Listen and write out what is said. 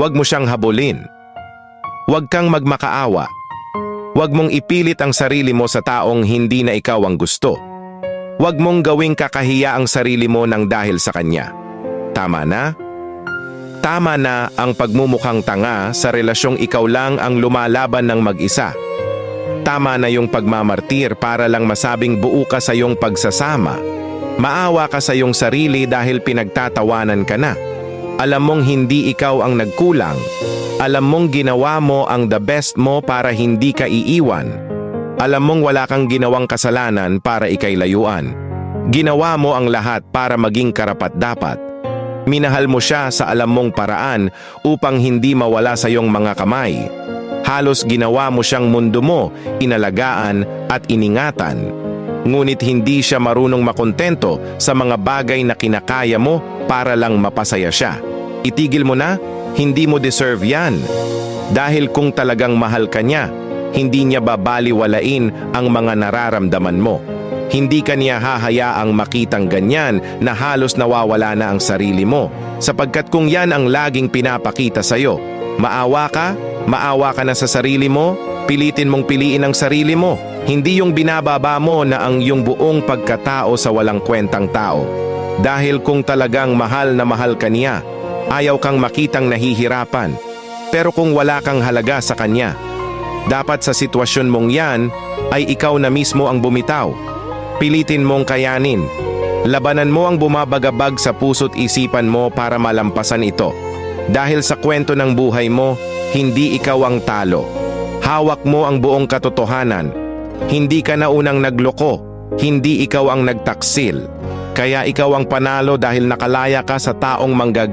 Huwag mo siyang habulin. Huwag kang magmakaawa. Huwag mong ipilit ang sarili mo sa taong hindi na ikaw ang gusto. Huwag mong gawing kakahiya ang sarili mo nang dahil sa kanya. Tama na? Tama na ang pagmumukhang tanga sa relasyong ikaw lang ang lumalaban ng mag-isa. Tama na yung pagmamartir para lang masabing buo ka sa iyong pagsasama. Maawa ka sa iyong sarili dahil pinagtatawanan ka na. Alam mong hindi ikaw ang nagkulang. Alam mong ginawa mo ang the best mo para hindi ka iiwan. Alam mong wala kang ginawang kasalanan para ikay layuan. Ginawa mo ang lahat para maging karapat-dapat. Minahal mo siya sa alam mong paraan upang hindi mawala sa iyong mga kamay. Halos ginawa mo siyang mundo mo, inalagaan at iningatan. Ngunit hindi siya marunong makontento sa mga bagay na kinakaya mo para lang mapasaya siya. Itigil mo na, hindi mo deserve yan. Dahil kung talagang mahal ka niya, hindi niya babaliwalain ang mga nararamdaman mo. Hindi ka niya hahayaang makitang ganyan na halos nawawala na ang sarili mo. Sapagkat kung yan ang laging pinapakita sa'yo, maawa ka na sa sarili mo, pilitin mong piliin ang sarili mo. Hindi yung binababa mo na ang iyong buong pagkatao sa walang kwentang tao. Dahil kung talagang mahal na mahal ka niya, ayaw kang makitang nahihirapan. Pero kung wala kang halaga sa kanya, dapat sa sitwasyon mong yan ay ikaw na mismo ang bumitaw. Pilitin mong kayanin. Labanan mo ang bumabagabag sa puso't isipan mo para malampasan ito. Dahil sa kwento ng buhay mo, hindi ikaw ang talo. Hawak mo ang buong katotohanan. Hindi ka na unang nagloko. Hindi ikaw ang nagtaksil. Kaya ikaw ang panalo dahil nakalaya ka sa taong manggagamit